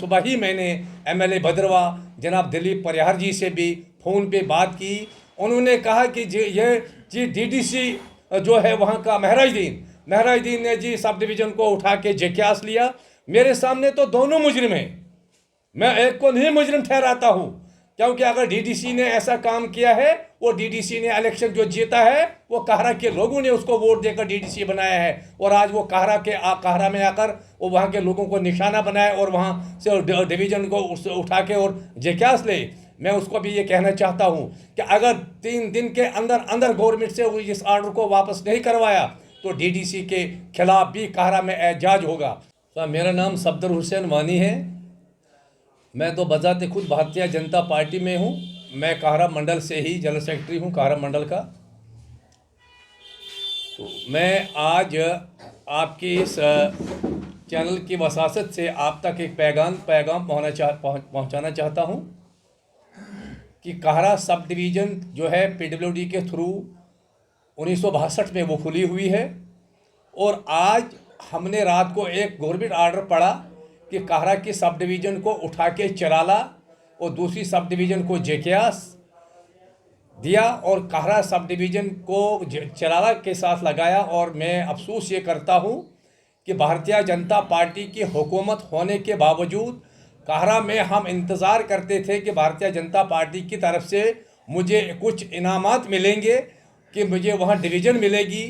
सुबह ही मैंने एमएलए भद्रवा जनाब दिलीप परिहार जी से भी फ़ोन पे बात की। उन्होंने कहा कि जी डीडीसी जो है वहाँ का महराजुद्दीन ने जी सब डिवीज़न को उठा के जेक्यास लिया। मेरे सामने तो दोनों मुजरिम हैं, मैं एक को नहीं मुजरिम ठहराता हूँ, क्योंकि अगर डीडीसी ने ऐसा काम किया है, वो डीडीसी ने इलेक्शन जो जीता है वो काहरा के लोगों ने उसको वोट देकर डीडीसी बनाया है, और आज वो काहरा में आकर वो वहाँ के लोगों को निशाना बनाए और वहाँ से डिवीज़न को उठा के और जेक्यास ले। मैं उसको भी ये कहना चाहता हूँ कि अगर 3 दिन के अंदर अंदर गवर्नमेंट से इस ऑर्डर को वापस नहीं करवाया तो डीडीसी के खिलाफ भी काहरा में एहतजाज होगा। तो मेरा नाम सफदर हुसैन वानी है। मैं तो बजाते खुद भारतीय जनता पार्टी में हूँ। मैं काहरा मंडल से ही जनरल सेक्रेटरी हूँ, काहरा मंडल का। तो मैं आज आपकी इस चैनल की वसासत से आप तक एक पैगाम पहुँचाना चाहता हूँ कि काहरा सब डिवीज़न जो है पीडब्ल्यूडी के थ्रू 1962 में वो खुली हुई है, और आज हमने रात को एक गवर्नमेंट ऑर्डर पड़ा कि काहरा की सब डिवीज़न को उठा के चराला और दूसरी सब डिवीज़न को जेक्यास दिया और काहरा सब डिवीज़न को चराला के साथ लगाया। और मैं अफसोस ये करता हूँ कि भारतीय जनता पार्टी की हुकूमत होने के बावजूद काहरा में हम इंतज़ार करते थे कि भारतीय जनता पार्टी की तरफ से मुझे कुछ इनामात मिलेंगे, कि मुझे वहाँ डिवीज़न मिलेगी,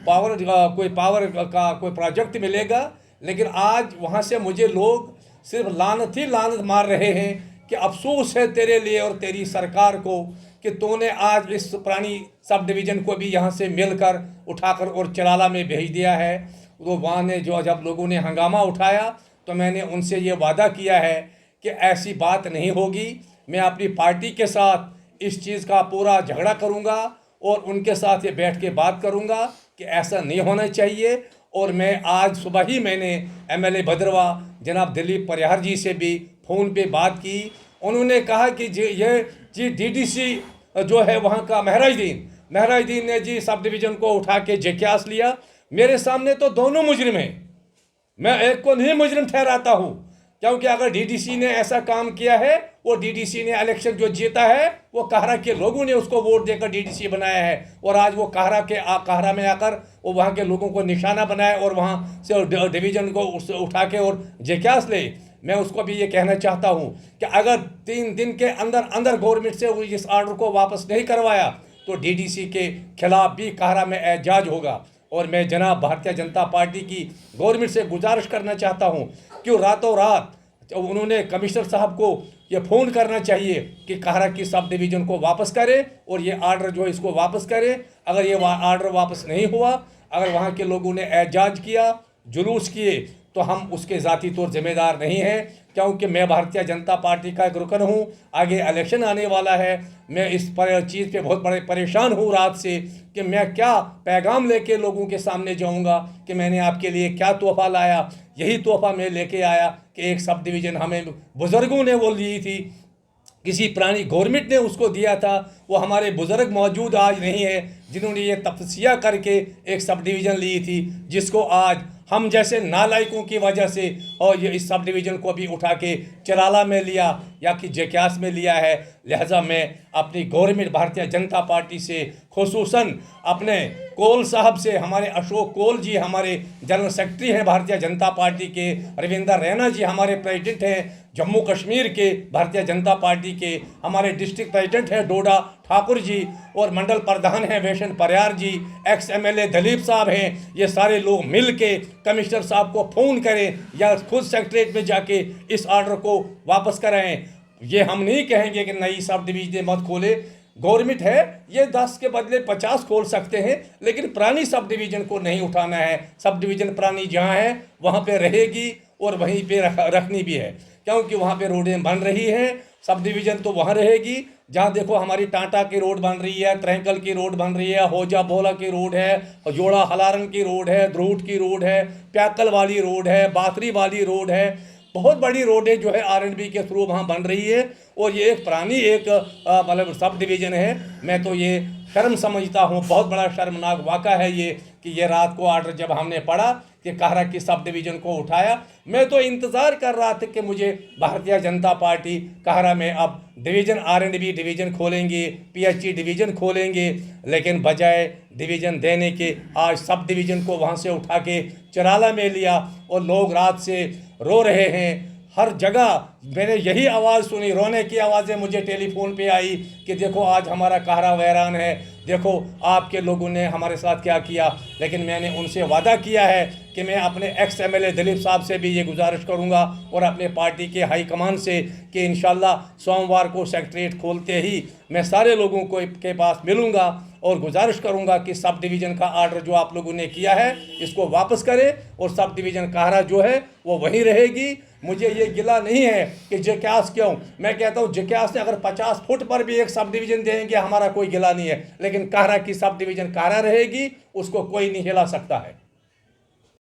कोई पावर का कोई प्रोजेक्ट मिलेगा। लेकिन आज वहाँ से मुझे लोग सिर्फ लानत ही लानत मार रहे हैं कि अफसोस है तेरे लिए और तेरी सरकार को कि तूने आज इस पुरानी सब डिवीज़न को भी यहाँ से मिलकर उठाकर और चराला में भेज दिया है। तो वहाँ ने जब लोगों ने हंगामा उठाया तो मैंने उनसे ये वादा किया है कि ऐसी बात नहीं होगी। मैं अपनी पार्टी के साथ इस चीज़ का पूरा झगड़ा करूँगा और उनके साथ ये बैठ के बात करूँगा कि ऐसा नहीं होना चाहिए। और मैं आज सुबह ही मैंने एमएलए भद्रवा जनाब दिलीप परिहार जी से भी फ़ोन पे बात की। उन्होंने कहा कि जी डीडीसी जो है वहाँ का महराजुद्दीन ने जी सब डिवीज़न को उठा के जेक्यास लिया। मेरे सामने तो दोनों मुजरिम हैं, मैं एक को नहीं मुजरिम ठहराता हूँ, क्योंकि अगर डीडीसी ने ऐसा काम किया है, वो डीडीसी ने इलेक्शन जो जीता है वो काहरा के लोगों ने उसको वोट देकर डीडीसी बनाया है, और आज वो काहरा में आकर वो वहाँ के लोगों को निशाना बनाए और वहाँ से डिवीज़न को उठा के और जेक्यास ले। मैं उसको भी ये कहना चाहता हूँ कि अगर 3 दिन के अंदर अंदर गवर्नमेंट से इस ऑर्डर को वापस नहीं करवाया तो डीडीसी के खिलाफ भी काहरा में एहतजाज होगा। और मैं जनाब भारतीय जनता पार्टी की गवर्नमेंट से गुजारिश करना चाहता हूँ कि रातों रात उन्होंने कमिश्नर साहब को ये फ़ोन करना चाहिए कि काहरा की सब डिवीज़न को वापस करे और ये ऑर्डर जो है इसको वापस करे। अगर ये ऑर्डर वापस नहीं हुआ, अगर वहाँ के लोगों ने एहतजाज किया, जुलूस किए, तो हम उसके ज़ाती तौर जिम्मेदार नहीं हैं, क्योंकि मैं भारतीय जनता पार्टी का एक रुकन हूँ। आगे इलेक्शन आने वाला है, मैं इस चीज़ पे बहुत बड़े परेशान हूँ रात से कि मैं क्या पैगाम लेके लोगों के सामने जाऊँगा कि मैंने आपके लिए क्या तोहफ़ा लाया। यही तोहफ़ा मैं लेके आया कि एक सब डिवीज़न हमें बुज़ुर्गों ने वो ली थी, किसी पुरानी गवर्नमेंट ने उसको दिया था। वो हमारे बुज़ुर्ग मौजूद आज नहीं है जिन्होंने ये तपस्या करके एक सब डिवीज़न ली थी, जिसको आज हम जैसे नालायकों की वजह से और ये इस सब डिवीज़न को भी उठा के चराला में लिया या कि जेक्यास में लिया है। लिहाजा मैं अपनी गवर्नमेंट भारतीय जनता पार्टी से, खुसूसन अपने कोल साहब से, हमारे अशोक कोल जी हमारे जनरल सेक्रेटरी हैं भारतीय जनता पार्टी के, रविंदर रैना जी हमारे प्रेसिडेंट हैं जम्मू कश्मीर के भारतीय जनता पार्टी के, हमारे डिस्ट्रिक्ट प्रेसिडेंट हैं डोडा ठाकुर जी, और मंडल प्रधान हैं वैशन परिहार जी, एक्स एमएलए दिलीप साहब हैं। ये सारे लोग मिल के कमिश्नर साहब को फ़ोन करें या खुद सेक्रेटरीट में जाके इस ऑर्डर को वापस कराएं। ये हम नहीं कहेंगे कि नई सब डिवीज़न मत खोले, गवर्नमेंट है ये 10 के बदले 50 खोल सकते हैं, लेकिन पुरानी सब डिवीज़न को नहीं उठाना है। सब डिवीज़न पुरानी जहाँ है वहाँ पे रहेगी और वहीं पे रखनी भी है, क्योंकि वहाँ पे रोडें बन रही हैं। सब डिवीज़न तो वहाँ रहेगी जहाँ देखो हमारी टाटा की रोड बन रही है, त्रैंकल की रोड बन रही है, होजा बोला की रोड है, जोड़ा हलारन की रोड है, द्रूट की रोड है, प्याकल वाली रोड है, बाथरी वाली रोड है। बहुत बड़ी रोडें जो है आरएंडबी के थ्रू वहाँ बन रही है, और ये एक पुरानी एक मतलब सब डिवीज़न है। मैं तो ये शर्म समझता हूँ, बहुत बड़ा शर्मनाक वाक़ा है ये कि कि ये रात को ऑर्डर जब हमने पढ़ा कि काहरा की सब डिवीज़न को उठाया, मैं तो इंतज़ार कर रहा था कि मुझे भारतीय जनता पार्टी काहरा में अब डिवीज़न R&B डिवीज़न खोलेंगे, PHE डिवीज़न खोलेंगे, लेकिन बजाय डिवीज़न देने के आज सब डिवीज़न को वहाँ से उठा के चराला में लिया और लोग रात से रो रहे हैं। हर जगह मैंने यही आवाज़ सुनी, रोने की आवाज़ें मुझे टेलीफोन पे आई कि देखो आज हमारा काहरा वैरान है, देखो आपके लोगों ने हमारे साथ क्या किया। लेकिन मैंने उनसे वादा किया है कि मैं अपने एक्स MLA दिलीप साहब से भी ये गुजारिश करूंगा और अपने पार्टी के हाईकमान से कि इंशाल्लाह सोमवार को सेक्रेटरीट खोलते ही मैं सारे लोगों को के पास मिलूंगा और गुजारिश करूंगा कि सब डिवीज़न का आर्डर जो आप लोगों ने किया है इसको वापस करें और सब डिवीज़न काहरा जो है वो वहीं रहेगी। मुझे ये गिला नहीं है कि जेक्यास क्यों, मैं कहता हूँ जेक्यास ने अगर 50 फुट पर भी एक सब डिवीज़न देंगे हमारा कोई गिला नहीं है, लेकिन काहरा की सब डिवीज़न काहरा रहेगी, उसको कोई नहीं हिला सकता है।